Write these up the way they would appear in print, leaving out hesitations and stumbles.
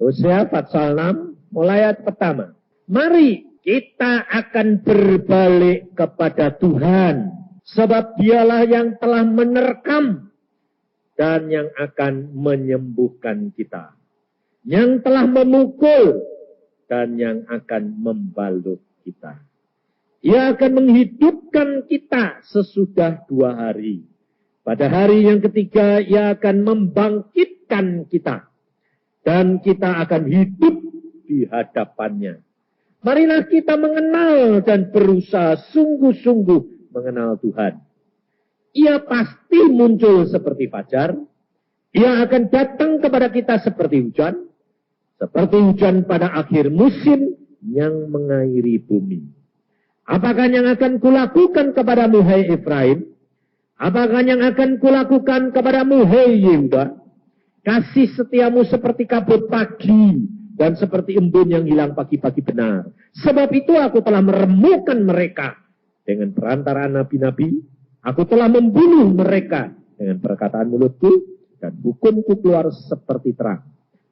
Hosea pasal 6 mulai ayat pertama. Mari kita akan berbalik kepada Tuhan, sebab dialah yang telah menerkam dan yang akan menyembuhkan kita, yang telah memukul dan yang akan membalut kita. Ia akan menghidupkan kita sesudah 2 hari. Pada hari yang ketiga, ia akan membangkitkan kita. Dan kita akan hidup di hadapannya. Marilah kita mengenal dan berusaha sungguh-sungguh mengenal Tuhan. Ia pasti muncul seperti fajar. Ia akan datang kepada kita seperti hujan. Seperti hujan pada akhir musim yang mengairi bumi. Apakah yang akan kulakukan kepadamu, hai Efraim? Apakah yang akan kulakukan kepadamu, hai Yehuda? Kasih setiamu seperti kabut pagi dan seperti embun yang hilang pagi-pagi benar. Sebab itu aku telah meremukkan mereka dengan perantaraan nabi-nabi. Aku telah membunuh mereka dengan perkataan mulutku dan hukumku keluar seperti terang.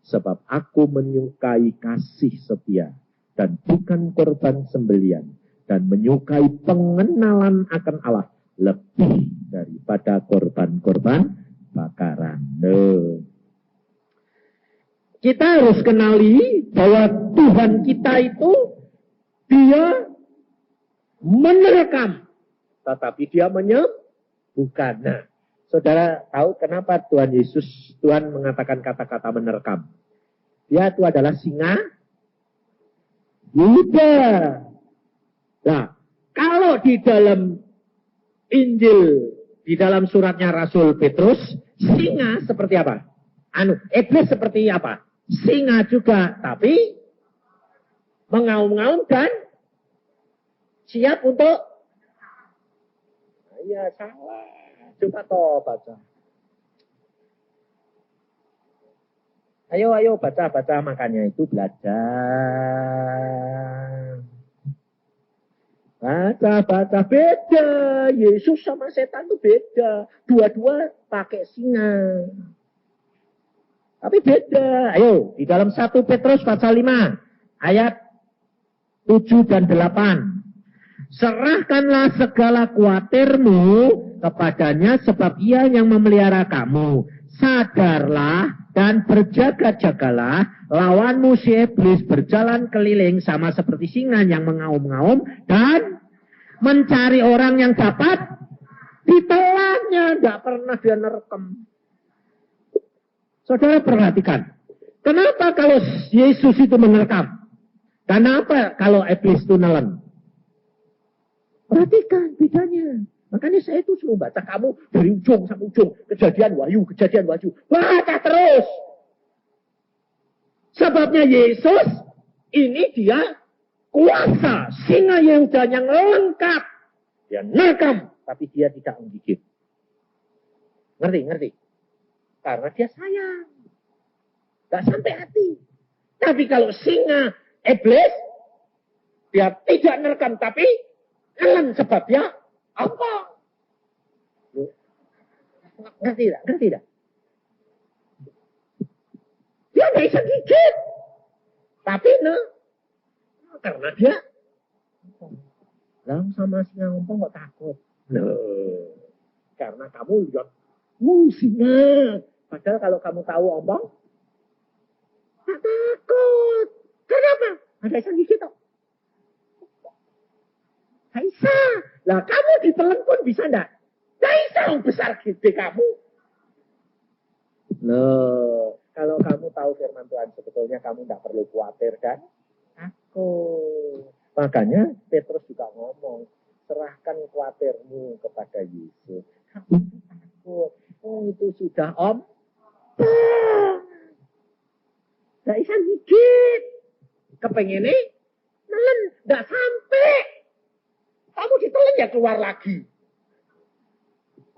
Sebab aku menyukai kasih setia dan bukan korban sembelian. Dan menyukai pengenalan akan Allah lebih daripada korban-korban bakaran. Kita harus kenali bahwa Tuhan kita itu dia menerkam, tetapi dia menyembuhkan. Nah, saudara tahu kenapa Tuhan mengatakan kata-kata menerkam? Dia itu adalah singa Yuda. Nah, kalau di dalam Injil, di dalam suratnya Rasul Petrus, singa seperti apa? Iblis seperti apa? Singa juga, tapi mengaum-ngaum dan siap untuk... Iya, salah. Coba toh baca. Ayo baca makanya itu belajar. Baca beda. Yesus sama setan itu beda. Dua-dua pakai singa. Tapi beda. Ayo, di dalam 1 Petrus pasal 5 ayat 7 dan 8. Serahkanlah segala kuatirmu kepadanya sebab ia yang memelihara kamu. Sadarlah dan berjaga-jagalah, lawanmu si iblis berjalan keliling sama seperti singa yang mengaum-ngaum dan mencari orang yang dapat ditelannya. Tidak pernah dia nerekam. Saudara perhatikan, kenapa kalau Yesus itu menerkam? Kenapa kalau iblis itu nelen? Perhatikan bedanya. Makanya saya itu selalu baca kamu dari ujung sampai ujung. Kejadian wahyu. Baca terus. Sebabnya Yesus, ini dia kuasa. Singa yang lengkap. Dia nekam. Tapi dia tidak menggigit. Ngerti? Karena dia sayang. Gak sampai hati. Tapi kalau singa, iblis, dia tidak nekam. Tapi nelen sebabnya apa? Ngerti tidak? Dia nggak bisa gigit. Tapi karena dia lalu sama singa ngompong kok takut. Karena kamu lihat, singa. Padahal kalau kamu tahu ompong, tak takut. Kenapa? Ada bisa gigit toh. Gak bisa. Lah kamu ditelan pun bisa enggak? Gak bisa besar gede kamu. Loh, kalau kamu tahu firman Tuhan sebetulnya kamu enggak perlu khawatir kan? Takut. Makanya Petrus juga ngomong, serahkan khawatirmu kepada Yesus. Kamu takut. Itu sudah gak bisa gigit. Kepengennya nelen, gak sampai. Kamu ditelan ya keluar lagi.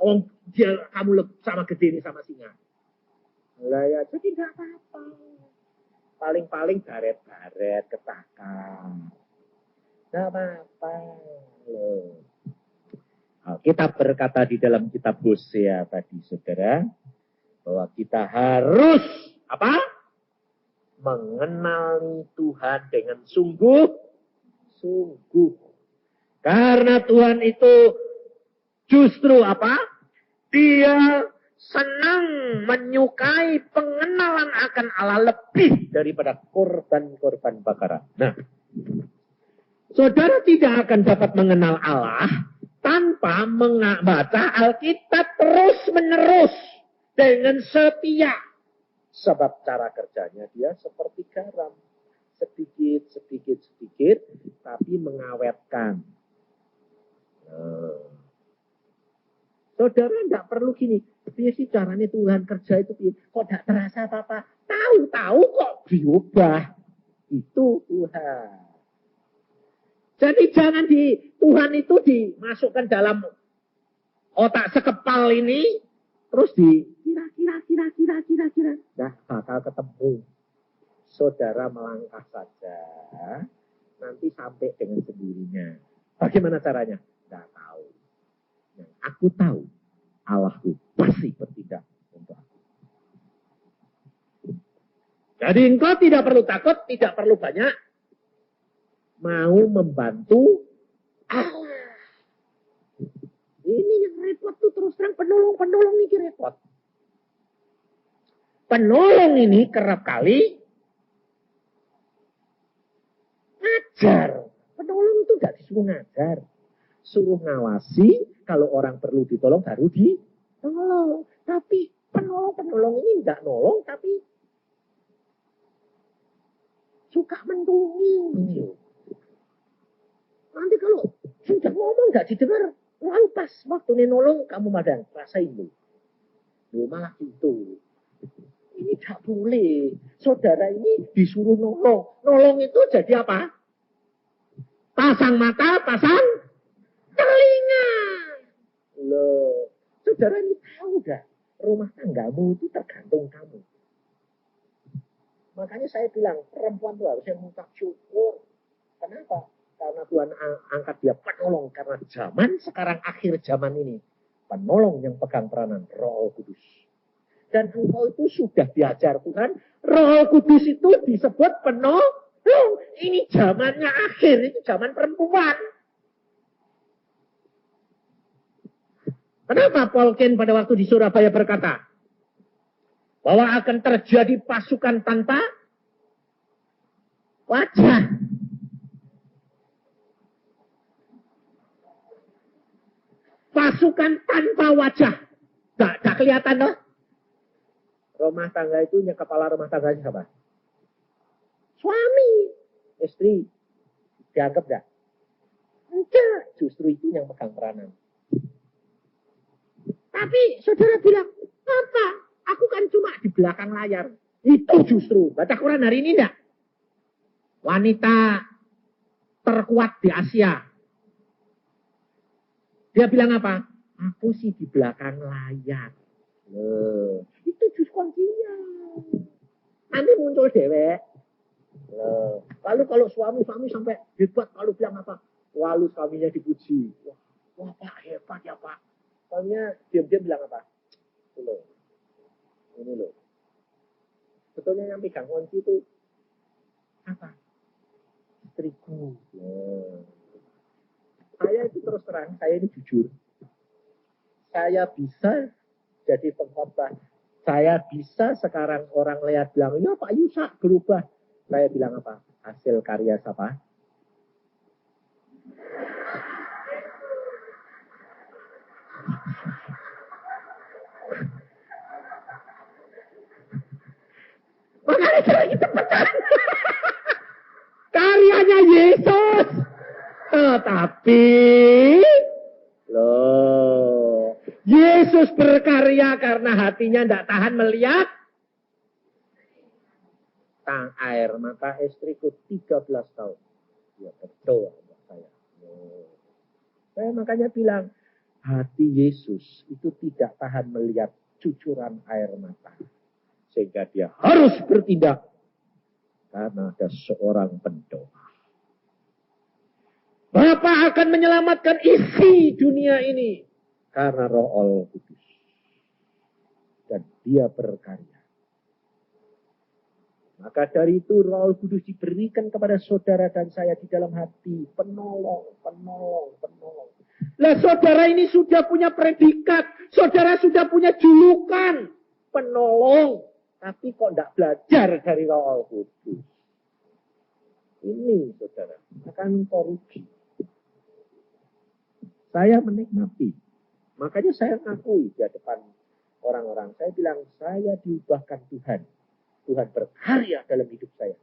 Kamu sama gede ini sama singa. Lah ya, jadi nggak apa-apa. Paling-paling baret-baret, ketakan. Nggak apa-apa. Loh. Kita berkata di dalam kitab Hosea tadi, saudara, bahwa kita harus apa? mengenali Tuhan dengan sungguh-sungguh. Karena Tuhan itu justru apa? Dia senang menyukai pengenalan akan Allah lebih daripada korban-korban bakaran. Nah, saudara tidak akan dapat mengenal Allah tanpa membaca Alkitab terus-menerus dengan setia. Sebab cara kerjanya dia seperti garam. Sedikit, tapi mengawetkan. Saudara tidak perlu gini. Dia sih caranya Tuhan kerja itu kok tidak terasa apa-apa. Tahu kok diubah. Itu Tuhan. Jadi jangan Tuhan itu dimasukkan dalam otak sekepal ini. Terus kira-kira. Nah, bakal ketemu. Saudara melangkah saja. Nanti sampai dengan sendirinya. Bagaimana caranya? Tidak tahu. Yang aku tahu, Allahku pasti bertindak untuk aku. Jadi engkau tidak perlu takut, tidak perlu banyak. Mau membantu Allah. Ini yang repot tuh terus terang penolong ini repot. Penolong ini kerap kali ngajar. Penolong itu tidak disuruh ngajar. Suruh ngawasi, kalau orang perlu ditolong baru ditolong. Tapi penolong ini tidak nolong, tapi suka mendunging. Nanti kalau sudah ngomong nggak didengar, lalu pas waktu nolong kamu madang rasain lu malah gitu. Ini tidak boleh. Saudara ini disuruh nolong itu jadi apa? Pasang mata, pasang telinga. Loh, saudara ini tahu gak? Rumah tanggamu itu tergantung kamu. Makanya saya bilang perempuan itu harusnya mengucap syukur. Kenapa? Karena Tuhan angkat dia penolong. Karena zaman sekarang akhir zaman ini. Penolong yang pegang peranan Roh Kudus. Dan engkau itu sudah diajar Tuhan. Roh Kudus itu disebut penolong. Ini zamannya akhir. Ini zaman perempuan. Kenapa Paul Ken pada waktu di Surabaya berkata. Bahwa akan terjadi pasukan tanpa wajah. Pasukan tanpa wajah. Gak kelihatan loh. Rumah tangga itu yang kepala rumah tangga siapa? Suami. Istri. Dianggap gak? Enggak. Justru itu yang pegang peranan. Tapi saudara bilang, apa? Aku kan cuma di belakang layar. Itu justru. Baca Quran hari ini enggak? Wanita terkuat di Asia. Dia bilang apa? Aku sih di belakang layar. Itu justru kuncinya. Nanti muncul dewek. Lalu kalau suami sampai hebat, lalu bilang apa? Lalu suaminya dipuji. Wah Pak, hebat ya Pak. Suaminya diam-diam bilang apa? Ini loh. Sebetulnya yang pegang kunci itu apa? Istriku. Saya itu terus terang, saya ini jujur. Saya bisa jadi pengkhotbah. Saya bisa sekarang orang lihat bilang, ya Pak Yusak berubah. Saya bilang apa? Hasil karya siapa? Makanya saya itu pecat. Karyanya Yesus. Tetapi loh, Yesus berkarya karena hatinya tidak tahan melihat tang air mata istriku 13 tahun. Ya betul saya. Saya makanya bilang hati Yesus itu tidak tahan melihat cucuran air mata. Sehingga dia harus bertindak karena ada seorang pendoa. Bapa akan menyelamatkan isi dunia ini karena Roh Kudus. Dan dia berkarya. Maka dari itu Roh Kudus diberikan kepada saudara dan saya di dalam hati. Penolong, penolong, penolong. Lah saudara ini sudah punya predikat. Saudara sudah punya julukan. Penolong. Tapi kok tidak belajar dari Roh Kudus. Ini saudara. Akan korupsi. Saya menikmati. Makanya saya ngakui di hadapan orang-orang. Saya bilang, saya diubahkan Tuhan. Tuhan berkarya dalam hidup saya.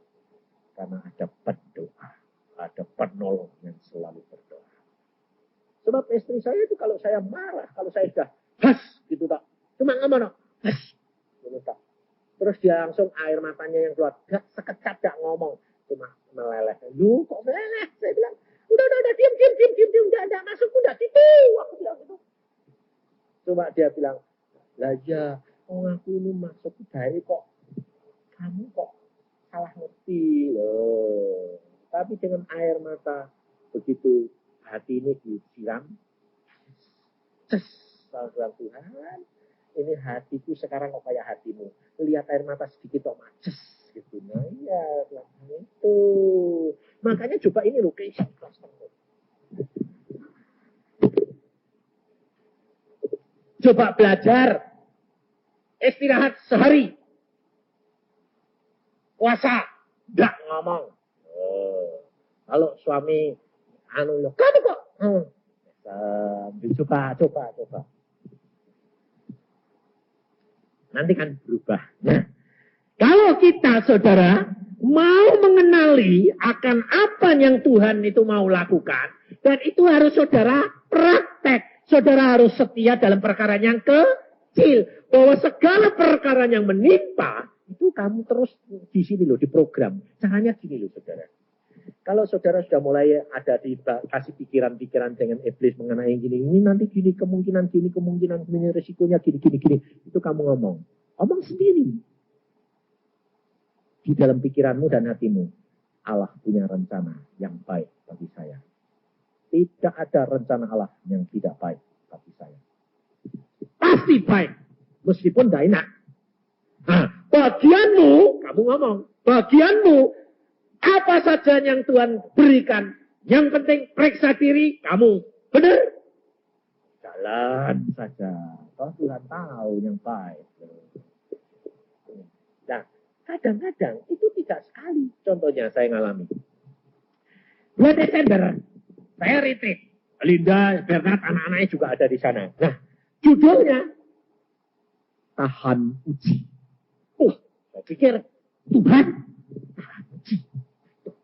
Karena ada pendoa. Ada penolong yang selalu berdoa. Sebab istri saya itu kalau saya marah, kalau saya sudah has gitu tak. Cuma ngomong, has. Gitu tak. Terus dia langsung air matanya yang keluar. Gak sekejap gak ngomong. Cuma meleleh. Lu kok meleleh? Saya bilang, udah, diam. Udah, masuk, udah, gitu. Aku bilang gitu. Cuma dia bilang, lah ya, aku ini masuk dari kok. Kamu kok salah ngerti loh. Tapi dengan air mata begitu hati ini disiram. Saudara Tuhan, ini hatiku sekarang kok kayak hatimu. Lihat air mata sedikit kok maces gitu. Nah iya, itu. Makanya coba ini loh keisi ikhlas. Coba belajar istirahat sehari. Puasa, enggak ngomong. Kalau suami, kamu kok. Coba. Nanti kan berubah. Nah, kalau kita, saudara, mau mengenali akan apa yang Tuhan itu mau lakukan, dan itu harus saudara praktek. Saudara harus setia dalam perkara yang kecil. Bahwa segala perkara yang menimpa, itu kamu terus di sini loh, di program. Caranya gini loh, saudara. Kalau saudara sudah mulai ada dikasih pikiran-pikiran dengan iblis mengenai gini, ini nanti gini, kemungkinan gini, resikonya gini. Itu kamu ngomong. Ngomong sendiri. Di dalam pikiranmu dan hatimu. Allah punya rencana yang baik bagi saya. Tidak ada rencana Allah yang tidak baik bagi saya. Pasti baik. Meskipun tidak enak. Nah, bagianmu, kamu ngomong, bagianmu, apa saja yang Tuhan berikan, yang penting periksa diri, kamu benar. Jalan saja. Toh Tuhan tahu yang baik. Nah, kadang-kadang itu tidak sekali. Contohnya saya ngalami. 2 Desember, saya retreat. Linda, Bernard, anak-anaknya juga ada di sana. Nah, judulnya tahan uji. Saya pikir Tuhan tahan uji.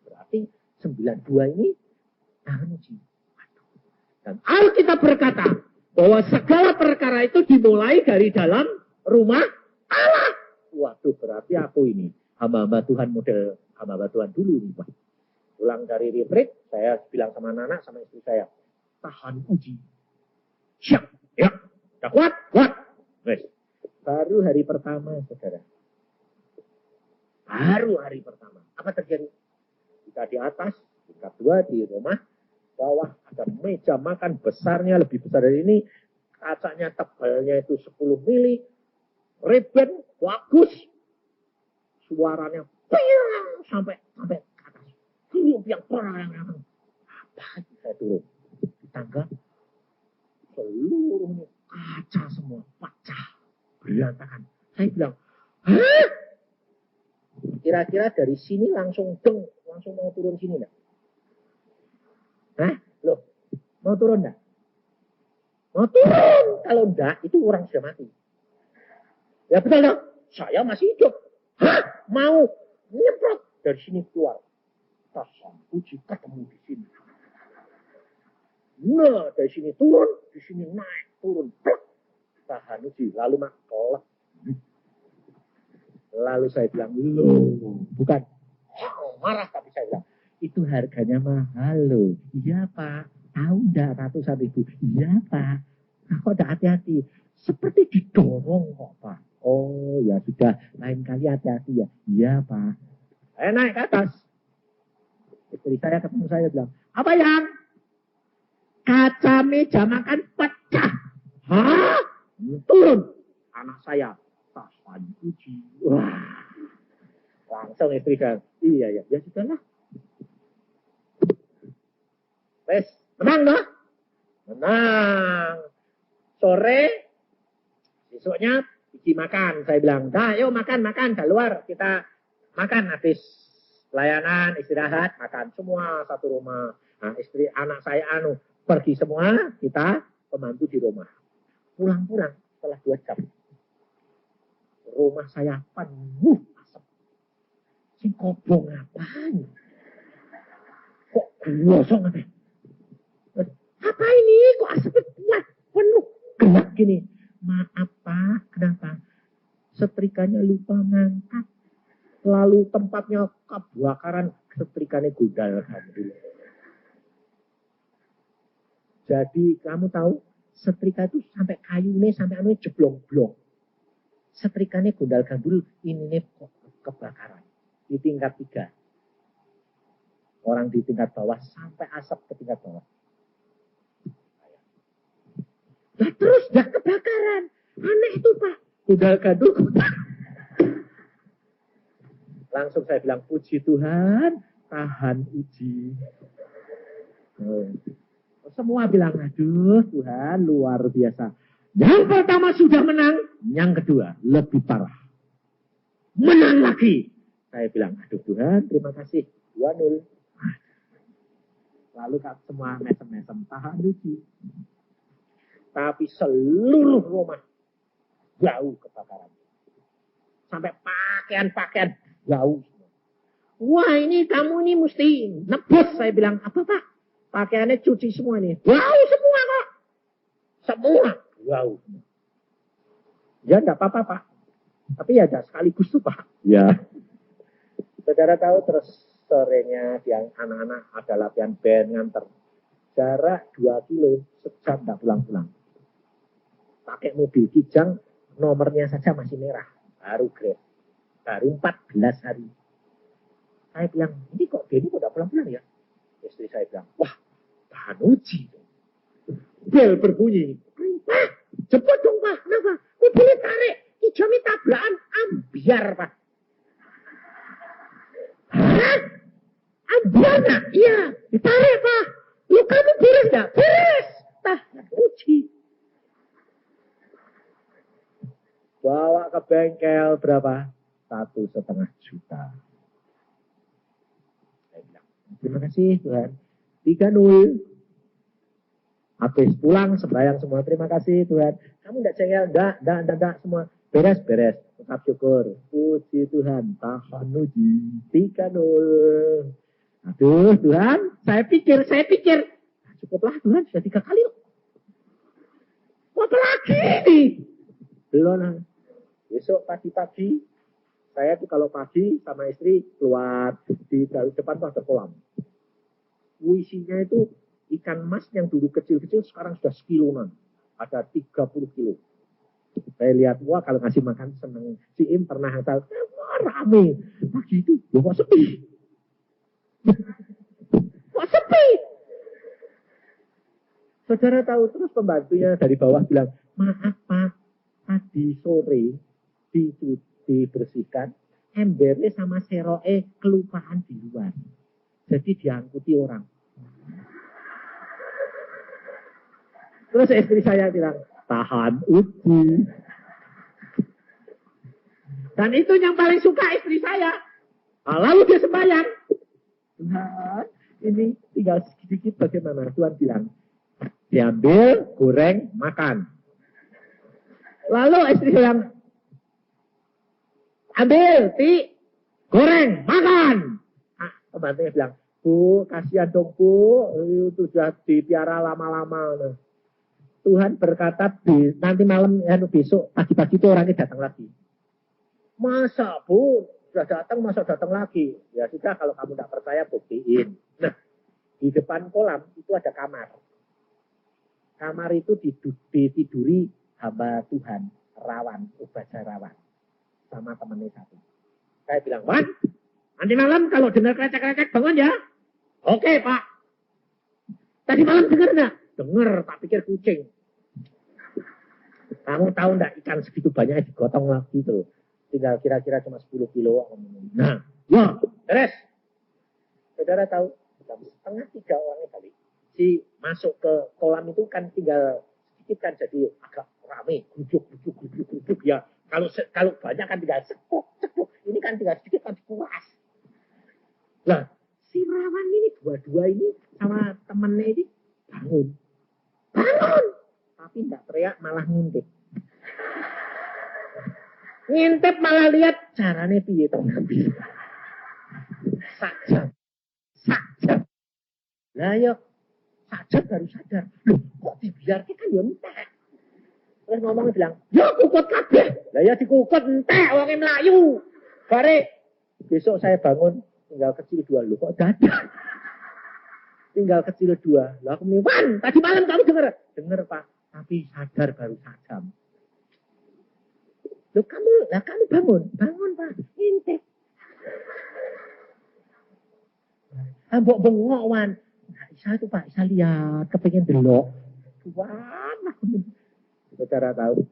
Berarti 92 ini tahan uji. Dan Alkitab berkata bahwa segala perkara itu dimulai dari dalam rumah Allah. Waduh, berarti aku ini hamba-hamba Tuhan model hamba-hamba Tuhan dulu nih, Pak. Pulang dari retreat, saya bilang sama anak, sama istri saya, tahan uji. Siap, ya. Udah kuat. Baik. Baru hari pertama, saudara. Baru hari pertama. Apa terjadi? Kita di atas, kita 2 di rumah. Bawah ada meja makan besarnya, lebih besar dari ini. Kacanya tebalnya itu 10 mili. Reben, bagus. Suaranya sampai ke atas. Tiup yang perang. Apa itu saya turun? Di tangga. Seluruhnya kaca semua pecah. Berantakan. Saya bilang, hah? Kira-kira dari sini langsung mau turun sini enggak? Hah? Loh, mau turun enggak? Mau turun. Kalau enggak, itu orang sudah mati. Ya betul dong. Saya masih hidup. Hah? Mau nyemprot dari sini keluar. Tahan uji ketemu di sini. Nah, dari sini turun, di sini naik, turun. Tahan uji, lalu kelak. Lalu saya bilang, loh, bukan. Marah tapi saya bilang, itu harganya mahal loh. Iya Pak, tahu enggak ratusan ribu? Iya Pak, kok enggak hati-hati? Seperti didorong kok Pak. Oh ya sudah, lain kali hati-hati ya. Iya Pak. Saya naik ke atas. Istri saya ketemu saya bilang, apa yang? Kaca meja makan pecah. Hah? Turun. Anak saya tahan uji. Wah, Langsung istri bilang, iya ya, ya sudahlah. Wes, menang noh? Menang. Sore, besoknya pergi makan. Saya bilang, dah yuk makan, keluar. Kita makan habis pelayanan, istirahat, makan. Semua satu rumah. Nah, istri, anak saya pergi semua, kita pembantu di rumah. Pulang-pulang setelah 2 jam. Rumah saya penuh asap. Si kobong ngapain? Kok gosong ada? Apa ini? Kok asapnya kuat? Penuh. Gelap gini. Maaf Pak, kenapa? Setrikanya lupa ngangkat. Lalu tempatnya kebakaran, setrikanya gudal. Jadi kamu tahu, setrika itu sampai kayunya, sampai anunya jeblong-blong. Setrikanya gundal gandul, ini kok kebakaran. Di tingkat 3. Orang di tingkat bawah, sampai asap ke tingkat bawah. Nah terus dah kebakaran. Aneh itu Pak. Gundal gandul. Langsung saya bilang, puji Tuhan, tahan uji. Semua bilang, aduh Tuhan luar biasa. Yang pertama sudah menang, yang kedua lebih parah. Menang lagi. Saya bilang, aduh Tuhan terima kasih. 2-0. Lalu semua mesem-mesem, tahan uji. Tapi seluruh rumah bau kebakaran. Sampai pakaian-pakaian bau. Wah ini kamu ini mesti nebus. Saya bilang, apa Pak? Pakaiannya cuci semua nih. Bau semua kok. Semua bau. Ya enggak apa-apa Pak. Tapi ya ada sekaligus tuh Pak. Ya. Saudara tahu terus sorenya yang anak-anak ada latihan band nganter. Jarak 2 kilo sejam enggak pulang-pulang. Pakai mobil kijang, nomornya saja masih merah. Baru grade. Baru 14 hari. Saya bilang, ini kok Denny kok enggak pulang-pulang ya? Istri saya bilang, wah, tahan uji. Bel berbunyi. Pak, cepet dong Pak. Kenapa? Mobilnya tarik. Kijangnya tabrakan. Ambiar Pak. Hah? Ambiar nak? Iya. Ditarik Pak. Lu kamu beres gak? Beres. Tahan uji. Bawa ke bengkel berapa? 1,5 juta. Saya bilang, terima kasih Tuhan. 3-0. Habis pulang sembahyang semua. Terima kasih Tuhan. Kamu enggak cengel? Enggak. Semua beres. Tetap syukur. Puji Tuhan. Tahan uji. 3-0. Aduh Tuhan. Saya pikir. Nah, cukuplah Tuhan. Sudah 3 kali. Apa lagi nih? Belum. Besok pagi-pagi. Saya tuh kalau pagi sama istri keluar. Di depan tuh ada kolam. Isinya itu ikan mas yang dulu kecil-kecil sekarang sudah sekiloan. Ada 30 kilo. Saya lihat, wah kalau ngasih makan seneng. Si Im pernah hantar, wah rame. Pagi itu, kok sepi. Kok sepi. Saudara tahu, terus pembantunya dari bawah bilang, maaf Pak, tadi sore dibersihkan, embernya sama seroe kelupaan di luar. Jadi diangkuti orang. Terus istri saya bilang, tahan uji. Dan itu yang paling suka istri saya. Lalu dia sembahyang. Nah, ini tinggal sedikit bagaimana. Tuhan bilang, diambil, goreng, makan. Lalu istri bilang, ambil, goreng, makan. Nah, pembantunya bilang, Bu, kasihan dong Bu, itu sudah dipiara lama-lama. Tuhan berkata, nanti malam, besok, pagi-pagi itu orangnya datang lagi. Masa Bu, sudah datang, masa datang lagi? Ya sudah, kalau kamu tidak percaya, buktiin. Nah, di depan kolam itu ada kamar. Kamar itu ditiduri hamba Tuhan, Rawan, Ubaja Rawan. Sama temannya satu. Saya bilang, Wan, nanti malam kalau dengar krecek-krecek bangun ya. Oke Pak. Tadi malam dengar enggak? Dengar, tak pikir kucing. Kamu tahu enggak ikan segitu banyak digotong lagi tuh. tinggal kira-kira cuma 10 kilo. Nah, ya, beres. Saudara tahu, jam setengah 3 orangnya balik. Si masuk ke kolam itu kan tinggal sedikit kan, jadi agak rame, guduk ya. Kalau banyak kan tinggal sekuk. Ini kan tinggal sedikit kan dikuras. Nah, si rawan ini dua-dua ini sama temennya ini bangun. Tapi tidak teriak, malah ngintip. Ngintip malah lihat caranya piye to Nabi. Sajam. Lah yo sajam baru sadar. Loh, kok dibiarkan kan yo entek. Terus ngomong bilang, "Yo kukut kabeh." Lah ya dikukut entek wong mlayu. Bare besok saya bangun tinggal kecil 2 loh, kok dadak. Tinggal kecil 2. Lah aku muni, "Wan, tadi malam kamu dengar?" Dengar, Pak. Tapi sadar baru sajam. Loh kamu bangun Pak, ngintip. Mbok bengok Wan. Nah, Isa itu Pak, Isa lihat, kepengen delok. Tuhan, saudara tahu.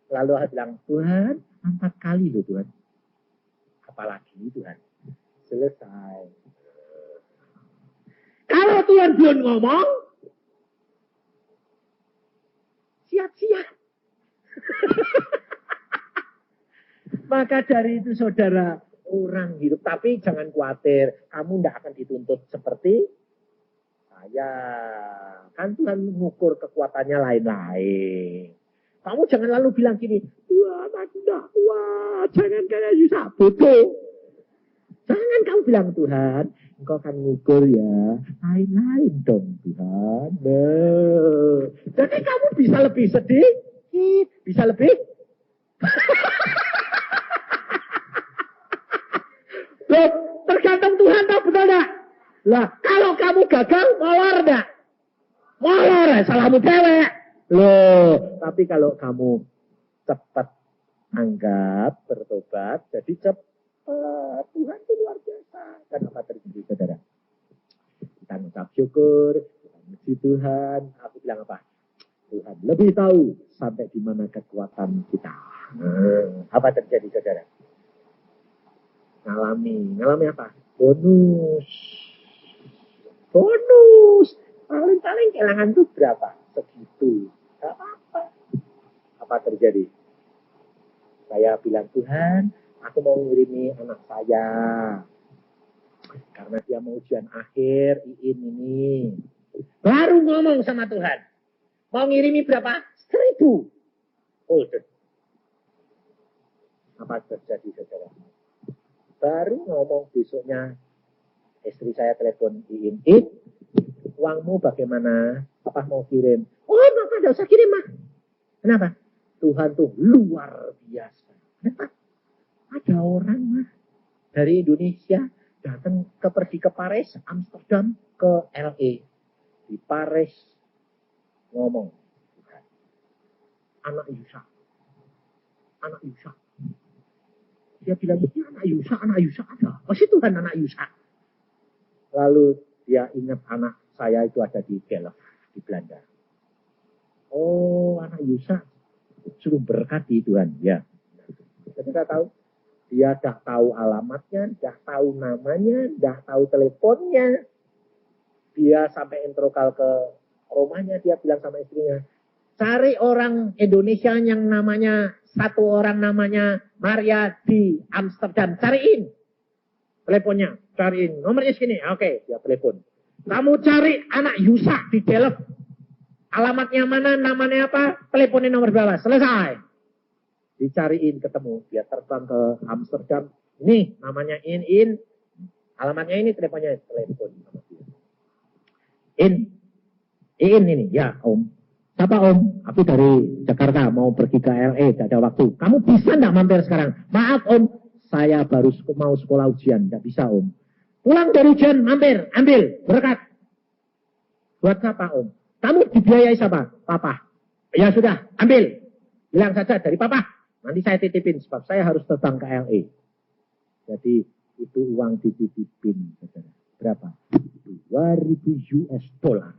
Lalu saya bilang, Tuhan, 4 kali loh Tuhan. Apalagi Tuhan. Selesai. Kalau Tuhan belum ngomong, siap-siap. Maka dari itu saudara, orang hidup. Tapi jangan khawatir, kamu tidak akan dituntut seperti saya. Kan Tuhan mengukur kekuatannya lain-lain. Kamu jangan lalu bilang gini, Tuhan aku tidak kuat, jangan kayak Yusa, bodoh. Jangan kamu bilang, Tuhan, engkau akan mengukur ya, lain-lain dong Tuhan. Jadi kamu bisa lebih sedih, bisa lebih loh, tergantung Tuhan tak betul tak? Lah, kalau kamu gagal, molor tak? Molor, salahmu cewek. Loh, tapi kalau kamu cepat anggap, bertobat, jadi cepat. Tuhan itu luar biasa. Dan apa terjadi, saudara? Kita mengucap syukur, kita memuji Tuhan. Aku bilang apa? Tuhan lebih tahu sampai di mana kekuatan kita. Apa terjadi, saudara? Ngalami apa? Bonus. Paling kehilangan itu berapa? Segitu. Gak apa-apa. Apa terjadi? Saya bilang, Tuhan, aku mau ngirimi anak saya. Karena dia mau ujian akhir, ini. Baru ngomong sama Tuhan. Mau ngirimi berapa? 1.000. Apa terjadi, saudara? Baru ngomong besoknya, istri saya telepon Iin, uangmu bagaimana? Apa mau kirim? Oh, Bapak tidak usah kirim, Mah. Kenapa? Tuhan tuh luar biasa. Kenapa? Ada orang, Mah, dari Indonesia datang pergi ke Paris, Amsterdam, ke LA. Di Paris ngomong, anak Yusa. Dia bilang, ini anak Yusa ada. Pasti Tuhan anak Yusa. Lalu dia ingat anak saya itu ada di Delft, di Belanda. Oh, anak Yusa suruh berkati Tuhan. Ya. Kita tahu, dia dah tahu alamatnya, dah tahu namanya, dah tahu teleponnya. Dia sampai introkal ke rumahnya, dia bilang sama istrinya, cari orang Indonesia yang namanya, satu orang namanya Maria di Amsterdam. Cariin teleponnya. Cariin. Nomornya segini. Oke, dia telepon. Kamu cari anak Yusa di Delft. Alamatnya mana, namanya apa, teleponnya nomor berapa. Selesai. Dicariin, ketemu. Dia terbang ke Amsterdam. Ini namanya In. Alamatnya ini, teleponnya. Telepon sama dia. In ini. Ya, Om. Siapa Om? Aku dari Jakarta mau pergi ke LA, tidak ada waktu. Kamu bisa tidak mampir sekarang? Maaf Om, saya baru mau sekolah ujian, tidak bisa Om. Pulang dari ujian, mampir, ambil, berkat. Buat siapa Om? Kamu dibiayai siapa? Papa. Ya sudah, ambil. Bilang saja dari Papa. Nanti saya titipin, sebab saya harus terbang ke LA. Jadi itu uang dititipin. Berapa? 2.000 US dollar.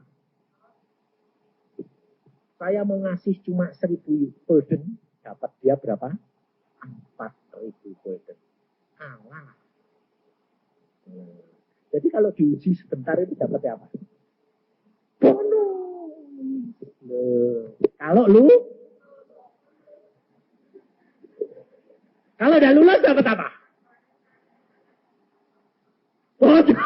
Saya mau ngasih cuma 1.000 burden, dapat dia berapa? 4.000 golden. Allah. Jadi kalau diuji sebentar itu dapat apa? Bonus. Kalau udah lulus dapat apa? Bonus.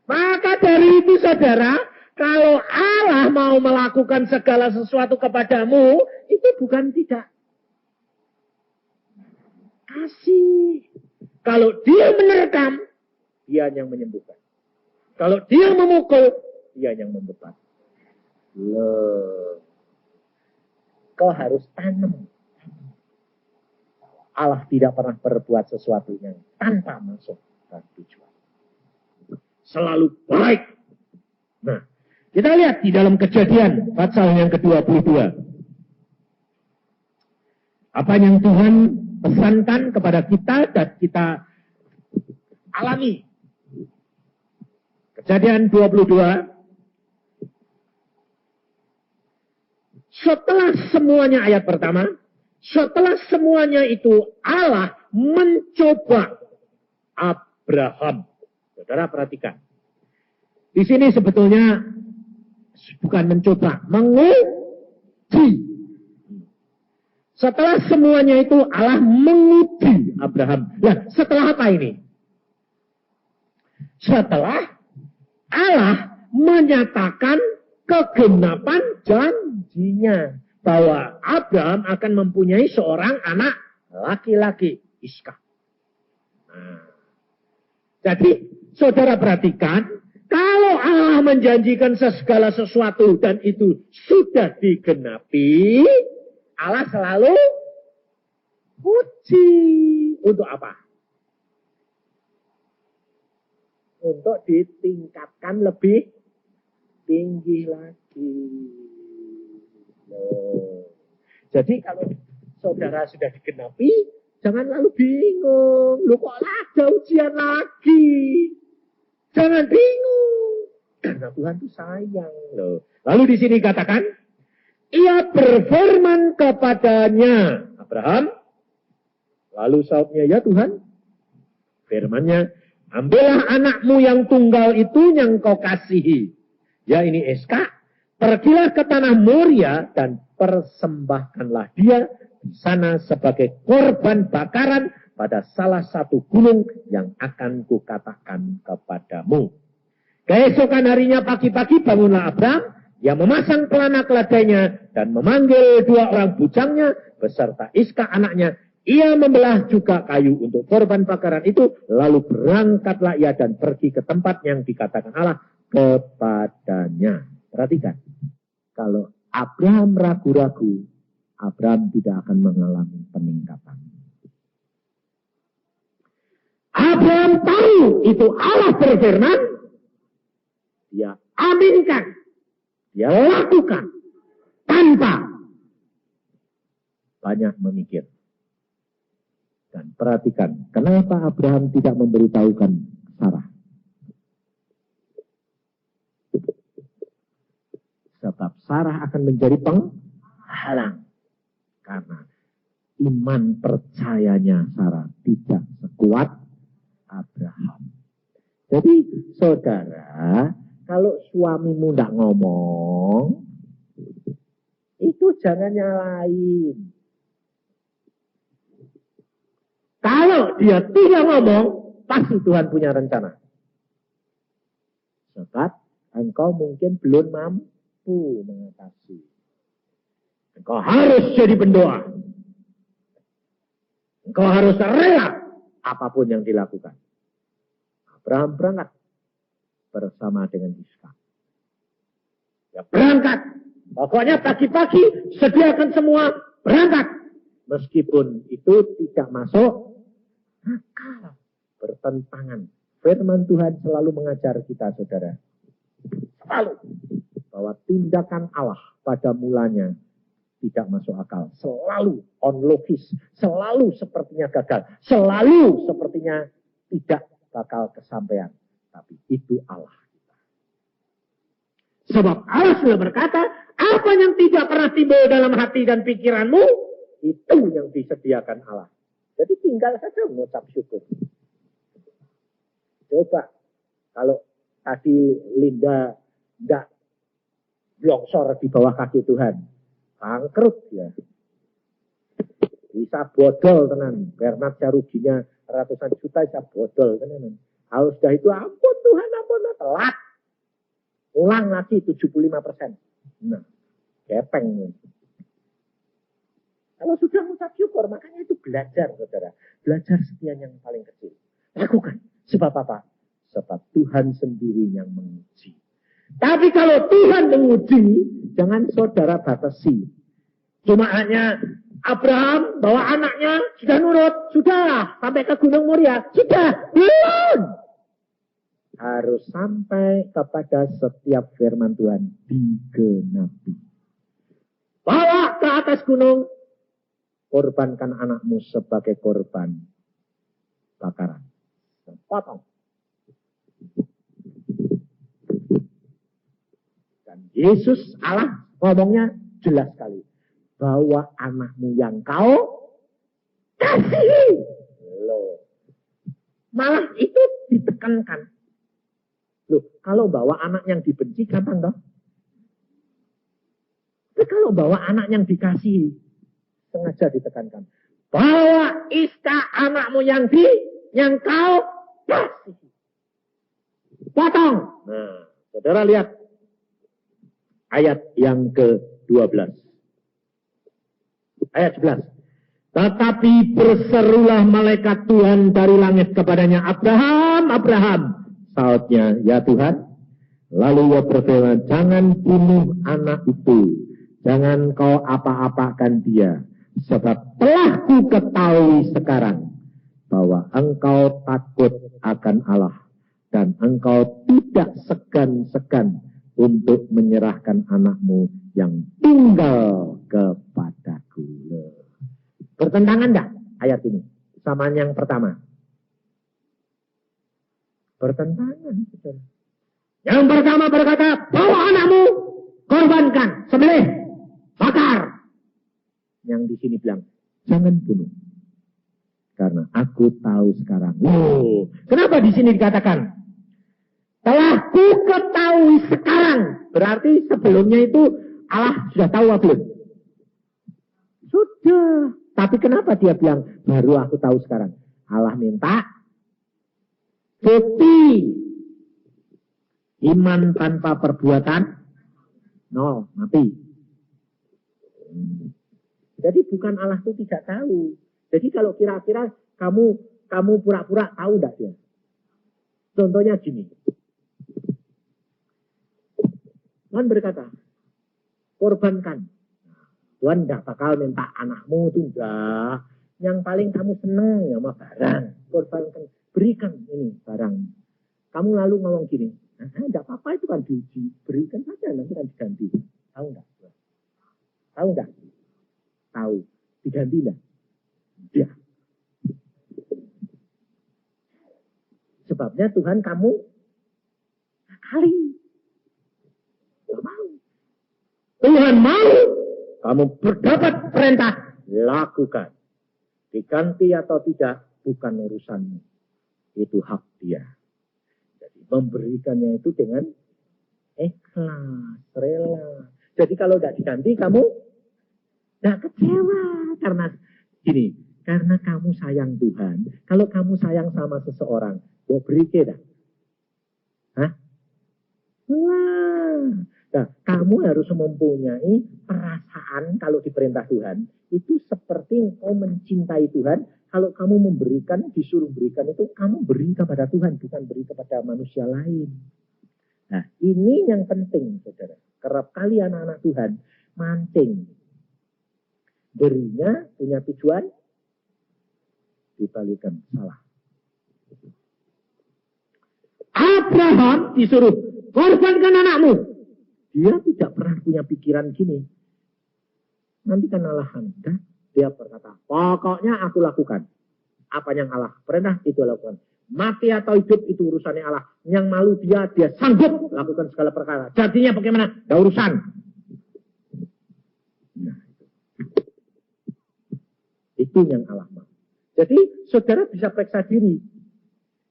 Maka dari itu saudara, kalau Allah mau melakukan segala sesuatu kepadamu, itu bukan tidak kasih. Kalau dia menerkam, dia yang menyembuhkan. Kalau dia memukul, dia yang membeban. Loh. Kau harus tanam. Allah tidak pernah berbuat sesuatu yang tanpa masuk dan tujuan. Selalu baik. Nah, kita lihat di dalam Kejadian pasal yang ke-22. Apa yang Tuhan pesankan kepada kita dan kita alami. Kejadian 22. Setelah semuanya ayat pertama, setelah semuanya itu Allah mencoba Abraham. Saudara perhatikan. Di sini sebetulnya bukan mencoba, menguji. Setelah semuanya itu Allah menguji Abraham. Nah, setelah apa ini? Setelah Allah menyatakan kegenapan janjinya bahwa Abraham akan mempunyai seorang anak laki-laki, Ishak. Nah, jadi saudara perhatikan, kalau Allah menjanjikan segala sesuatu dan itu sudah digenapi, Allah selalu uji. Untuk apa? Untuk ditingkatkan lebih tinggi lagi. Jadi kalau saudara sudah digenapi, jangan lalu bingung. Lu kok ada ujian lagi? Jangan bingung. Karena Tuhan itu sayang. Loh. Lalu di sini katakan, ia berfirman kepadanya, Abraham. Lalu sautnya, ya Tuhan. Firmannya, ambillah anakmu yang tunggal itu yang kau kasihi. Ya ini Ishak. Pergilah ke tanah Moria dan persembahkanlah dia di sana sebagai korban bakaran pada salah satu gunung yang akan kukatakan kepadamu. Keesokan harinya pagi-pagi bangunlah Abraham, yang memasang pelana keledainya dan memanggil 2 orang bujangnya beserta Ishak anaknya. Ia membelah juga kayu untuk korban bakaran itu, lalu berangkatlah ia dan pergi ke tempat yang dikatakan Allah kepadanya. Perhatikan, kalau Abraham ragu-ragu, Abraham tidak akan mengalami peningkatan. Abraham tahu itu Allah berfirman, dia aminkan, dia lakukan tanpa banyak memikir. Dan perhatikan, kenapa Abraham tidak memberitahukan Sarah? Sebab Sarah akan menjadi penghalang. Karena iman percayanya Sarah tidak sekuat Abraham. Jadi saudara, kalau suamimu tidak ngomong, itu jangan nyalain. Kalau dia tidak ngomong, pasti Tuhan punya rencana. Sebab engkau mungkin belum mampu mengatasi. Engkau harus jadi pendoa. Engkau harus rela apapun yang dilakukan. Abraham berangkat bersama dengan Ishak. Ya berangkat. Pokoknya pagi-pagi sediakan semua berangkat. Meskipun itu tidak masuk akal, bertentangan. Firman Tuhan selalu mengajar kita, saudara. Selalu. Bahwa tindakan Allah pada mulanya tidak masuk akal. Selalu onlogis. Selalu sepertinya gagal. Selalu sepertinya tidak bakal kesampaian. Tapi itu Allah. Sebab Allah sudah berkata, apa yang tidak pernah timbul dalam hati dan pikiranmu, Itu yang disediakan Allah. Jadi tinggal saja mengucap syukur. Coba kalau tadi Linda tidak longsor di bawah kaki Tuhan, bangkrut ya. Bisa bodol tenan. Bernard ruginya ratusan juta bisa bodol tenan. Kalau sudah itu ampun Tuhan ampun, telat. Ulang lagi 75%. Nah, kepeng. Kalau sudah mengucap syukur, makanya itu belajar, saudara. Belajar sekian yang paling kecil. Lakukan. Sebab apa? Sebab Tuhan sendiri yang menguji. Tapi kalau Tuhan menguji, jangan saudara batasi. Cuma hanya Abraham bawa anaknya, sudah nurut, sudah. Sampai ke Gunung Moria, sudah. Belum. Harus sampai kepada setiap firman Tuhan digenapi. Bawa ke atas gunung, korbankan anakmu sebagai korban bakaran. Potong. Dan Yesus Allah ngomongnya jelas sekali. Bawa anakmu yang kau kasih. Loh. Malah itu ditekankan. Loh, kalau bawa anak yang dibenci gampang toh? Tapi kalau bawa anak yang dikasih, sengaja ditekankan. Bawa Iska anakmu yang kau kasih. Potong. Nah, saudara lihat ayat yang ke-12. Ayat 11. Tetapi berserulah malaikat Tuhan dari langit kepadanya, Abraham, Abraham. Sautnya, ya Tuhan. Lalu ia berfirman, jangan bunuh anak itu. Jangan kau apa-apakan dia. Sebab telah ku ketahui sekarang bahwa engkau takut akan Allah. Dan engkau tidak segan-segan untuk menyerahkan anakmu yang tunggal kepadaku. Bertentangan enggak ayat ini sama yang pertama? Bertentangan. Yang pertama berkata, bawa anakmu, korbankan, sembelih, bakar. Yang di sini bilang, jangan bunuh. Karena aku tahu sekarang. Loh, kenapa di sini dikatakan? Telah ku ketahui sekarang. Berarti sebelumnya itu Allah sudah tahu belum? Sudah. Tapi kenapa dia bilang, baru aku tahu sekarang? Allah minta bukti. Iman tanpa perbuatan, nol, mati. Jadi bukan Allah itu tidak tahu. Jadi kalau kira-kira kamu pura-pura tahu enggak dia? Contohnya gini. Tuhan berkata, korbankan. Tuhan tidak bakal minta anakmu itu enggak. Yang paling kamu senang ya sama barang. Korbankan, berikan ini barang. Kamu lalu ngomong gini, tidak apa-apa itu kan diuji. Berikan saja, nanti kan diganti. Tahu enggak? Tahu enggak? Tahu. Diganti enggak? Ya. Sebabnya Tuhan kamu kali. Tidak mau. Tuhan mau. Kamu berdapat perintah. Lakukan. Diganti atau tidak, bukan urusanmu. Itu hak dia. Jadi memberikannya itu dengan ikhlas, rela. Jadi kalau tidak diganti, kamu tidak kecewa. Karena gini, karena kamu sayang Tuhan. Kalau kamu sayang sama seseorang, mau beri tidak? Hah? Wah. Nah, kamu harus mempunyai perasaan kalau diperintah Tuhan. Itu seperti engkau mencintai Tuhan. Kalau kamu memberikan, disuruh berikan itu, kamu beri kepada Tuhan, bukan beri kepada manusia lain. Nah, ini yang penting, saudara. Kerap kali anak-anak Tuhan mancing. Berinya punya tujuan, dibalikan salah. Abraham disuruh, korbankan anakmu. Dia tidak pernah punya pikiran gini. Nanti kan Allah hendak. Dia berkata, pokoknya aku lakukan. Apa yang Allah perintah, itu lakukan. Mati atau hidup, itu urusannya Allah. Yang malu dia sanggup lakukan segala perkara. Jadinya bagaimana? Tidak urusan. Nah, Itu yang Allah mau. Jadi saudara bisa periksa diri.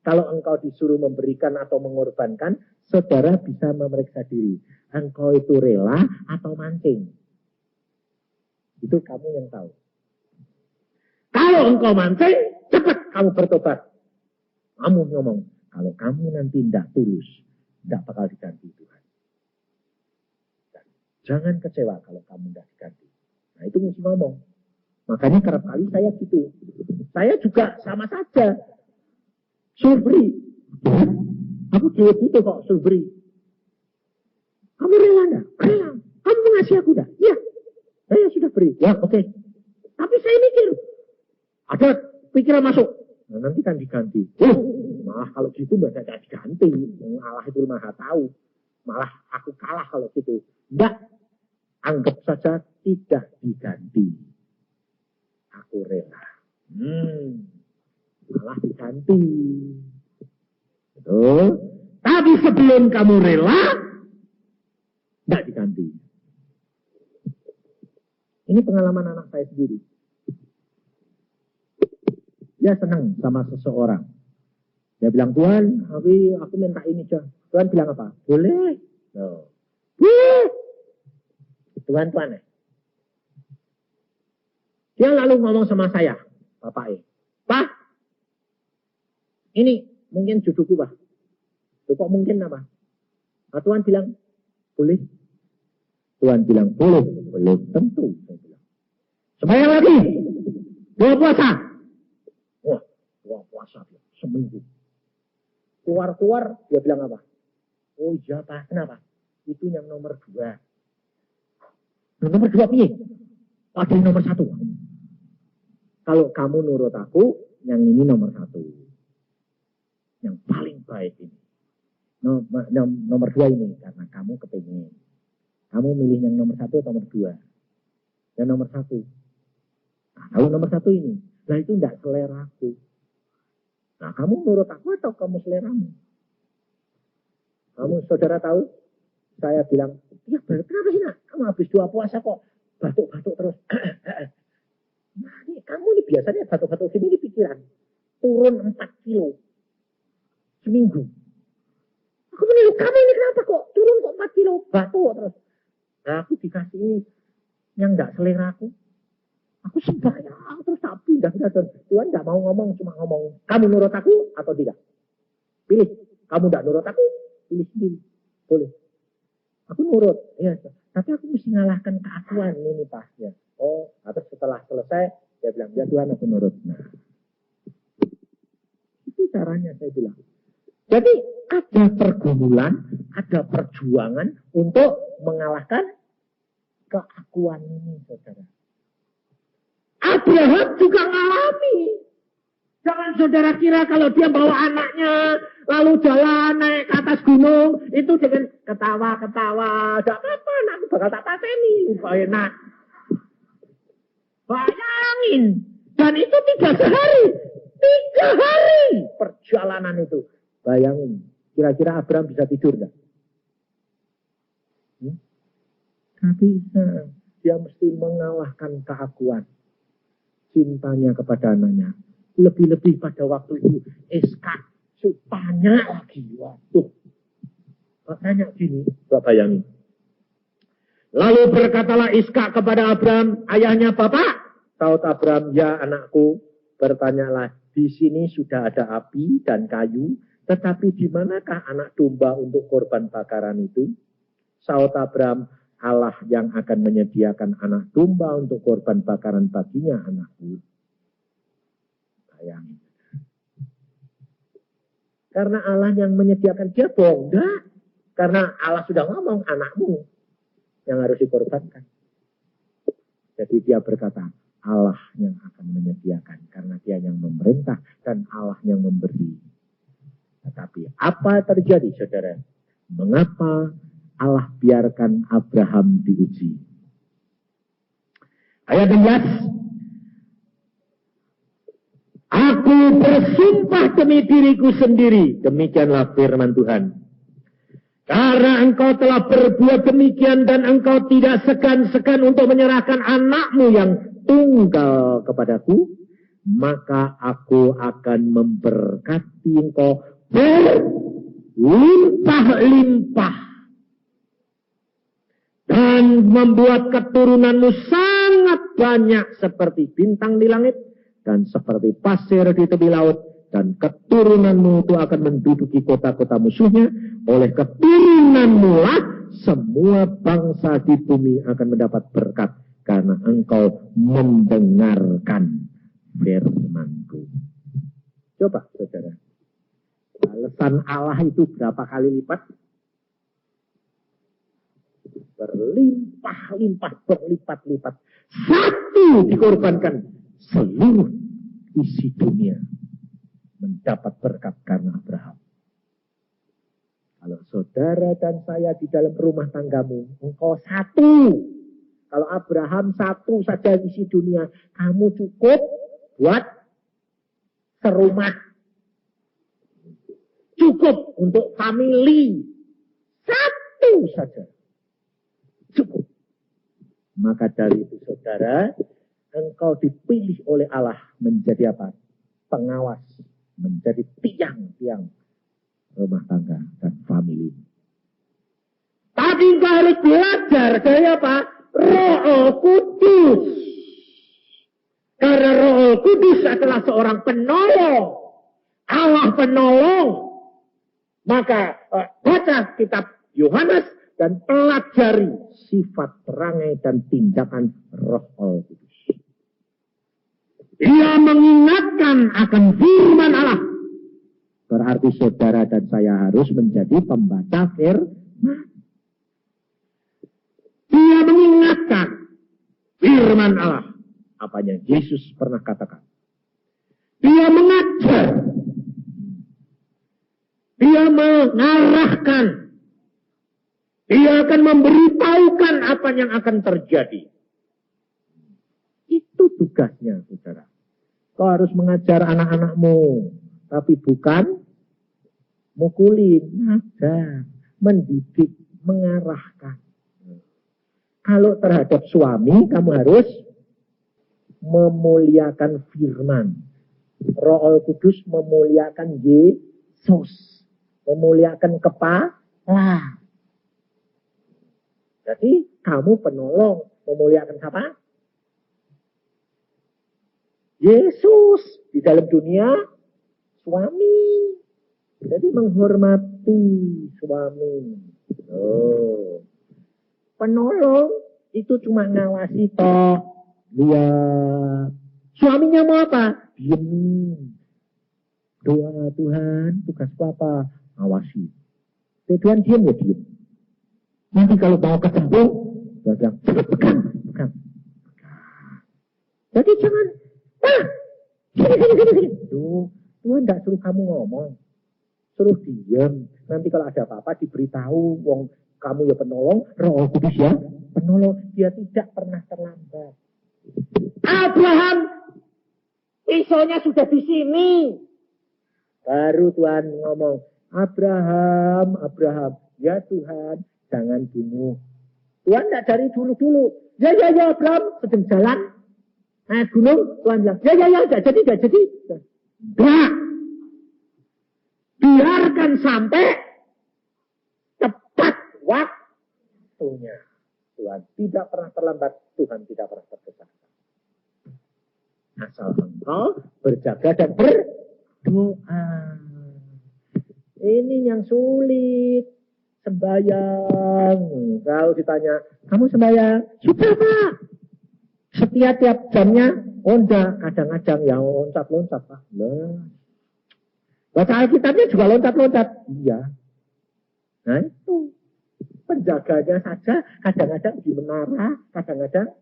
Kalau engkau disuruh memberikan atau mengorbankan, saudara bisa memeriksa diri. Engkau itu rela atau mancing. Itu kamu yang tahu. Kalau engkau mancing, cepat kamu bertobat. Kamu ngomong, kalau kamu nanti tidak tulus, tidak bakal diganti Tuhan. Dan jangan kecewa kalau kamu tidak diganti. Nah itu mesti ngomong. Makanya kerap kali saya gitu. Saya juga sama saja. Suruh beri. Ya, aku juga butuh kok suruh beri. Kamu rela enggak? Rela. Kamu mengasihi aku enggak? Iya. Saya sudah beri. Ya oke. Tapi saya mikir. Ada pikiran masuk. Nah, nanti kan diganti. Malah kalau gitu enggak ada diganti. Allah itu maha tahu. Malah aku kalah kalau gitu. Enggak. Anggap saja tidak diganti. Aku rela. Malah diganti. Betul. Tapi sebelum kamu rela, tidak diganti. Ini pengalaman anak saya sendiri. Dia senang sama seseorang. Dia bilang, Tuhan, aku minta ini aja. Tuhan bilang apa? Boleh. No. Boleh. Tuhan. Dia lalu ngomong sama saya, Bapak Pak, ini mungkin jodohku, Pak. Kok mungkin apa? Nah, Tuhan bilang, boleh. Tuhan bilang, boleh. Belum tentu. Saya bilang. Sembahyang lagi. Doa puasa. Wah, doa puasa. Seminggu. Keluar, dia bilang apa? Oh iya, Pak. Kenapa? Itu yang nomor 2. Nomor 2 piye? Ada yang nomor 1. Kalau kamu nurut aku, yang ini nomor 1. Yang paling baik ini. Nomor 2 ini, karena kamu kepingin. Kamu milih yang nomor 1 atau nomor 2? Yang nomor 1. Nah, kalau nomor 1 ini, nah itu tidak selera aku. Nah, kamu nurut aku atau kamu seleramu? Kamu saudara tahu? Saya bilang, ya kenapa sih nak? Kamu habis doa puasa kok batuk-batuk terus. Nah, kamu ini biasanya batuk-batuk sini di pikiran. Turun 4 kilo. Seminggu. Aku menilai, kamu ini kenapa kok turun kok 4 kilo batuk terus. Nah, aku dikasih yang enggak selera aku. Aku sembahyang terus tak pindah. Tuhan enggak mau ngomong, cuma ngomong. Kamu nurut aku atau tidak? Pilih. Kamu enggak nurut aku, pilih sendiri. Boleh. Aku nurut. Ya, tapi aku mesti ngalahkan keakuan ini pasnya. Oh, atau setelah selesai, dia bilang, ya Tuhan aku nurut. Nah, itu caranya saya bilang. Jadi ada pergumulan, ada perjuangan untuk mengalahkan keakuan ini, saudara. Abraham juga ngalami. Jangan saudara kira kalau dia bawa anaknya, lalu jalan naik ke atas gunung, itu dengan ketawa-ketawa. Tidak apa-apa, anakku bakal tak pateni. Enak. Bayangin. Dan itu 3 sehari. 3 hari perjalanan itu. Bayangin. Kira-kira Abraham bisa tidur enggak? Tidak bisa. Dia mesti mengalahkan keakuan. Cintanya kepada anaknya. Lebih-lebih pada waktu itu. Iskak. Banyak lagi. Waduh. Makanya gini. Bayangin. Lalu berkatalah Iskak kepada Abraham, ayahnya, Bapak. Saud Abraham, ya anakku, bertanyalah, di sini sudah ada api dan kayu, tetapi di manakah anak domba untuk korban bakaran itu? Saud Abraham, Allah yang akan menyediakan anak domba untuk korban bakaran baginya, anakku. Bayangin. Karena Allah yang menyediakan, dia bohong. Enggak. Karena Allah sudah ngomong, anakmu yang harus dikorbankan. Jadi dia berkata, Allah yang akan menyediakan. Karena dia yang memerintah dan Allah yang memberi. Tetapi apa terjadi, saudara? Mengapa Allah biarkan Abraham diuji? Ayat 11. Aku bersumpah demi diriku sendiri. Demikianlah firman Tuhan. Karena engkau telah berbuat demikian dan engkau tidak segan-segan untuk menyerahkan anakmu yang tunggal kepadaku, maka aku akan memberkati engkau berlimpah-limpah dan membuat keturunanmu sangat banyak seperti bintang di langit dan seperti pasir di tepi laut, dan keturunanmu itu akan menduduki kota-kota musuhnya. Oleh keturunanmu lah semua bangsa di bumi akan mendapat berkat, karena engkau mendengarkan firman-Ku. Coba saudara, balasan Allah itu berapa kali lipat? Berlimpah-limpah, berlipat-lipat. Satu dikorbankan, seluruh isi dunia mendapat berkat karena Abraham. Kalau saudara dan saya di dalam rumah tanggamu, engkau satu. Kalau Abraham satu saja isi dunia, kamu cukup buat serumah. Cukup untuk family. Satu saja. Cukup. Maka dari itu saudara, engkau dipilih oleh Allah menjadi apa? Pengawas. Menjadi tiang-tiang rumah tangga dan family. Tapi engkau harus belajar dari apa? Roh Kudus. Karena Roh Kudus adalah seorang penolong. Allah penolong. Maka baca kitab Yohanes dan pelajari sifat perangai dan tindakan Roh Kudus. Dia mengingatkan akan firman Allah. Berarti saudara dan saya harus menjadi pembaca firman. Dia mengingatkan firman Allah. Apa yang Yesus pernah katakan. Dia mengajar. Dia mengarahkan. Dia akan memberitahukan apa yang akan terjadi. Itu tugasnya, saudara. Kau harus mengajar anak-anakmu. Tapi bukan mukulin. Ngajar. Mendidik. Mengarahkan. Kalau terhadap suami, kamu harus memuliakan firman. Roh Kudus memuliakan Yesus. Memuliakan kepala. Jadi kamu penolong. Memuliakan siapa? Yesus. Di dalam dunia, suami. Jadi menghormati suami. Oh. Penolong itu cuma ngawasi toh. Lihat. Suaminya mau apa? Diemin. Doa Tuhan, tugasku apa? Ngawasi. Tuhan diem ya diem. Nanti kalau mau ketemu, dia bilang, pegang. Jadi jangan, sini. Tuhan tidak suruh kamu ngomong. Suruh diem. Nanti kalau ada apa-apa diberitahu, wong kamu ya penolong, Roh Kudus ya penolong. Dia tidak pernah terlambat. Abraham, pisaunya sudah di sini. Baru Tuhan ngomong, Abraham, ya Tuhan, jangan bunuh. Tuhan tidak dari dulu. Ya, Abraham sedang jalan. Nah, gunung, Tuhan bilang, ya, tidak jadi. Enggak. Biarkan sampai tepat waktunya. Tuhan tidak pernah terlambat, Tuhan tidak pernah tergesa-gesa. Asal engkau berjaga dan berdoa. Ini yang sulit. Sembahyang. Kalau ditanya, kamu sembahyang? Sudah, Pak. Setiap jamnya, enggak. Kadang-kadang ya loncat-loncat, Pak. Baca Alkitabnya juga loncat-loncat. Iya. Nah itu. Penjaganya saja kadang-kadang di menara, kadang-kadang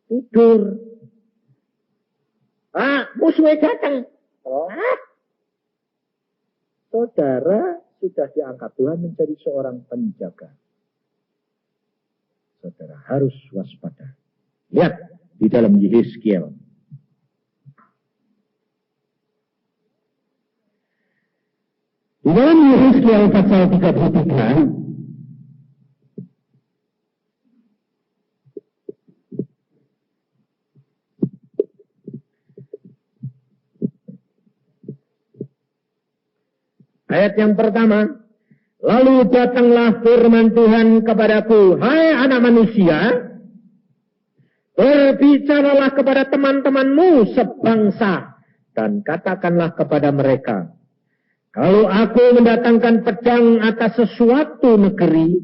tidur. Musuhnya datang. Telat. Saudara sudah diangkat Tuhan menjadi seorang penjaga. Saudara harus waspada. Lihat di dalam Yehezkiel. Di dalam Yehezkiel pasal 33. Ayat yang pertama, lalu datanglah firman Tuhan kepadaku, hai anak manusia, berbicaralah kepada teman-temanmu sebangsa, dan katakanlah kepada mereka, kalau aku mendatangkan pedang atas sesuatu negeri,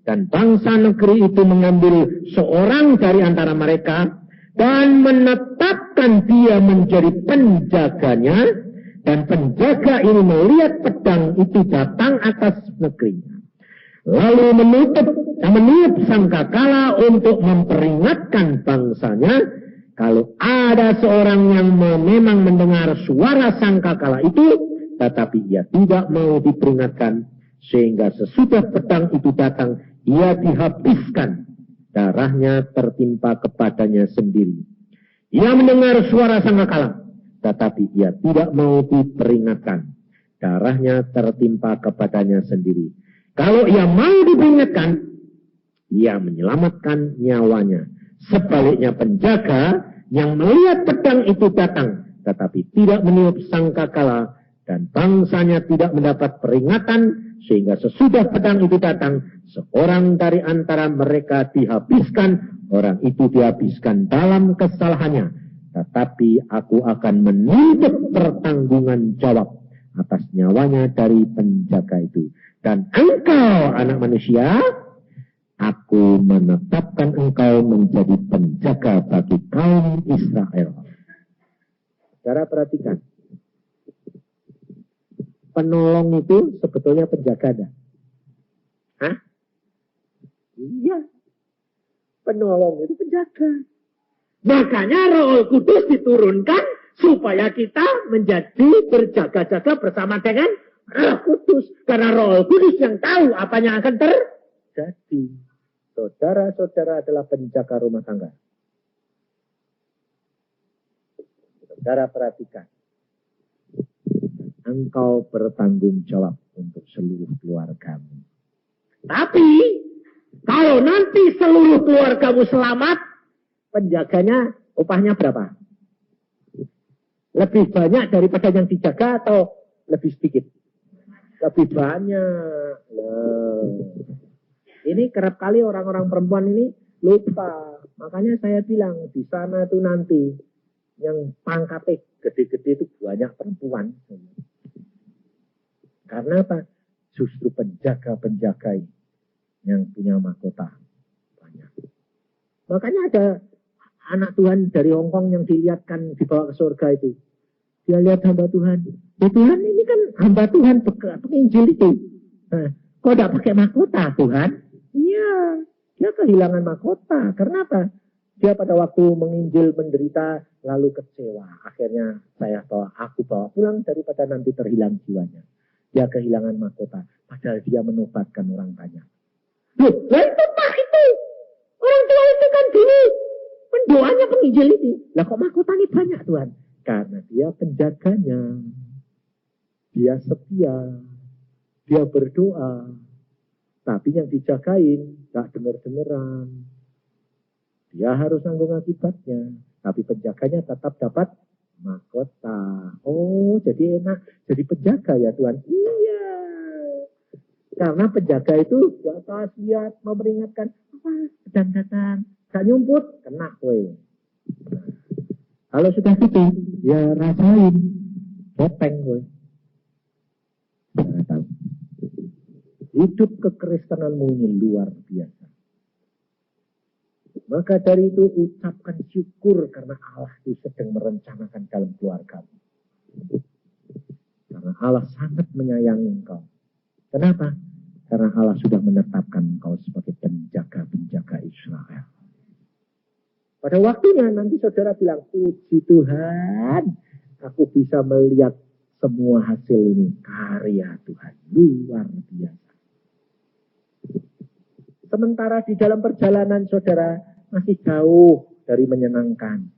dan bangsa negeri itu mengambil seorang dari antara mereka, dan menetapkan dia menjadi penjaganya, dan penjaga ini melihat pedang itu datang atas negerinya. Lalu meniup sangkakala untuk memperingatkan bangsanya. Kalau ada seorang yang memang mendengar suara sangkakala itu, tetapi ia tidak mau diperingatkan, sehingga sesudah pedang itu datang, ia dihabiskan. Darahnya tertimpa kepadanya sendiri. Ia mendengar suara sangkakala, tetapi ia tidak mau diperingatkan. Darahnya tertimpa kepadanya sendiri. Kalau ia mau diperingatkan, ia menyelamatkan nyawanya. Sebaliknya penjaga yang melihat pedang itu datang, tetapi tidak meniup sangkakala, dan bangsanya tidak mendapat peringatan, sehingga sesudah pedang itu datang, seorang dari antara mereka dihabiskan, orang itu dihabiskan dalam kesalahannya. Tetapi aku akan menuntut pertanggungan jawab atas nyawanya dari penjaga itu. Dan engkau, anak manusia, aku menetapkan engkau menjadi penjaga bagi kaum Israel. Saudara perhatikan. Penolong itu sebetulnya penjaga dah. Hah? Iya. Penolong itu penjaga. Makanya Roh Kudus diturunkan supaya kita menjadi berjaga-jaga bersama dengan Roh Kudus. Karena Roh Kudus yang tahu apa yang akan terjadi. Saudara-saudara adalah penjaga rumah tangga. Saudara perhatikan. Engkau bertanggung jawab untuk seluruh keluargamu. Tapi, kalau nanti seluruh keluargamu selamat, penjaganya upahnya berapa? Lebih banyak daripada yang dijaga atau lebih sedikit? Lebih banyak. Ini kerap kali orang-orang perempuan ini lupa. Makanya saya bilang di sana tuh nanti yang pangkatnya gede-gede itu banyak perempuan. Karena apa? Justru penjaga-penjaga yang punya mahkota banyak. Makanya ada anak Tuhan dari Hongkong yang dilihatkan dibawa ke surga itu. Dia lihat hamba Tuhan. Ya Tuhan ini kan hamba Tuhan penginjil itu. Nah, kok tidak pakai mahkota Tuhan? Iya, dia kehilangan mahkota. Karena apa? Dia pada waktu menginjil menderita lalu kecewa. Akhirnya aku bawa pulang daripada nanti terhilang jiwanya. Dia kehilangan mahkota. Padahal dia menobatkan orang banyak. Loh, lah itu Pak itu. Orang tua itu kan dulu pendoanya penginjil itu. Lah kok mahkotanya banyak Tuhan? Karena dia penjaganya. Dia setia. Dia berdoa. Tapi yang dijagain gak denger-dengeran. Dia harus nanggung akibatnya. Tapi penjaganya tetap dapat mahkota. Oh, jadi enak. Jadi penjaga ya Tuhan. Iya. Karena penjaga itu di atas lihat memperingatkan. Apa? Pedang datang. Gak nyumput. Kena kowe. Nah, kalau sudah gitu, ya rasain. Bopeng kowe. Hidup kekristenanmu ini luar biasa. Maka dari itu ucapkan syukur karena Allah itu sedang merencanakan dalam keluargamu. Karena Allah sangat menyayangi engkau. Kenapa? Karena Allah sudah menetapkan engkau sebagai penjaga-penjaga Israel. Pada waktunya nanti saudara bilang, puji Tuhan, aku bisa melihat semua hasil ini. Karya Tuhan, luar biasa. Sementara di dalam perjalanan saudara masih jauh dari menyenangkan.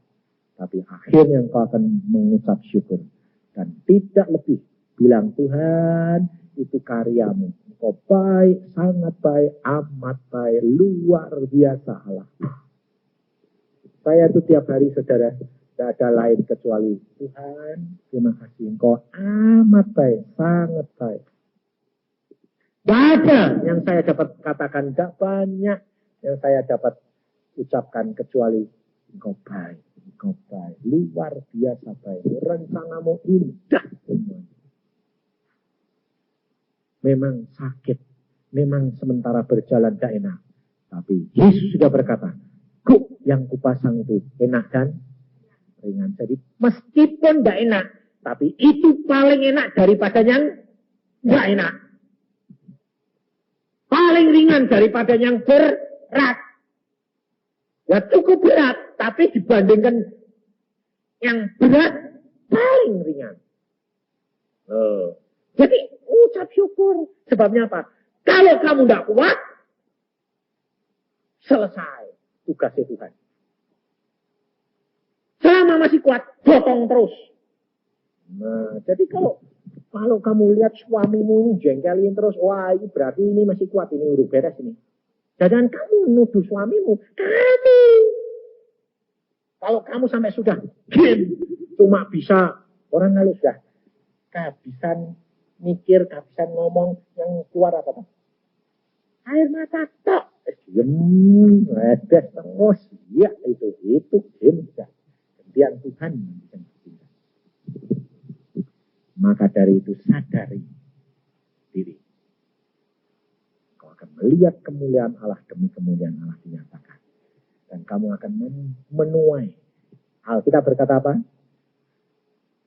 Tapi akhirnya engkau akan mengucap syukur. Dan tidak lebih bilang, Tuhan itu karyamu. Engkau baik, sangat baik, amat baik, luar biasa Allah. Saya itu tiap hari saudara, tidak ada lain kecuali Tuhan, terima kasih engkau amat baik, sangat baik. Tidak ada yang saya dapat katakan. Tidak banyak yang saya dapat ucapkan kecuali engkau baik. Engkau baik. Luar biasa baik. Rencanamu indah semua. Memang sakit. Memang sementara berjalan tidak enak. Tapi Yesus sudah berkata, kuk yang kupasang itu enak dan ringan. Jadi meskipun tidak enak, tapi itu paling enak daripada yang tidak enak. Paling ringan daripada yang berat. Ya cukup berat, tapi dibandingkan yang berat, paling ringan. Jadi ucap syukur. Sebabnya apa? Kalau kamu tidak kuat, selesai tugasnya Tuhan. Selama masih kuat, gotong terus. Nah, jadi kalau kamu lihat suamimu ini jengkelin terus, wah ini berarti ini masih kuat, ini udah beres ini. Jangan kamu nuduh suamimu, kamu. Kalau kamu sampai sudah game, cuma bisa, orang kalau sudah kehabisan mikir, kehabisan ngomong, yang keluar apa? Air mata tok. Diam, ledes terus. Ya, itu game. Kemudian Tuhan yang bisa. Maka dari itu sadari diri. Kau akan melihat kemuliaan Allah demi kemuliaan Allah dinyatakan. Dan kamu akan menuai. Alkitab berkata apa?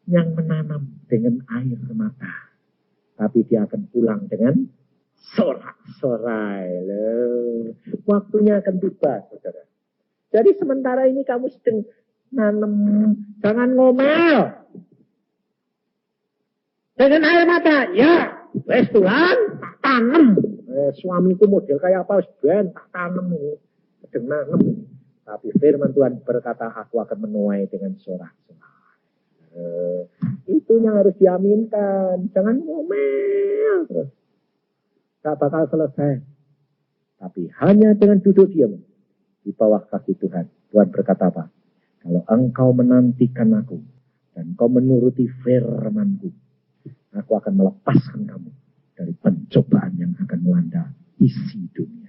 Yang menanam dengan air mata. Tapi dia akan pulang dengan sorak-sorai. Waktunya akan tiba, saudara. Jadi sementara ini kamu sedang nanam, jangan ngomel. Dengan air mata, ya, wes Tuhan, tak tanam. Suamiku model kayak apa, ben, tak tanam ini. Sedang nanam. Tapi firman Tuhan berkata, aku akan menuai dengan sorak-sorai. Itu yang harus diaminkan. Jangan ngomel terus. Tak bakal selesai. Tapi hanya dengan duduk diam di bawah kaki Tuhan. Tuhan berkata apa? Kalau engkau menantikan aku dan engkau menuruti firman-Ku, aku akan melepaskan kamu dari pencobaan yang akan melanda isi dunia.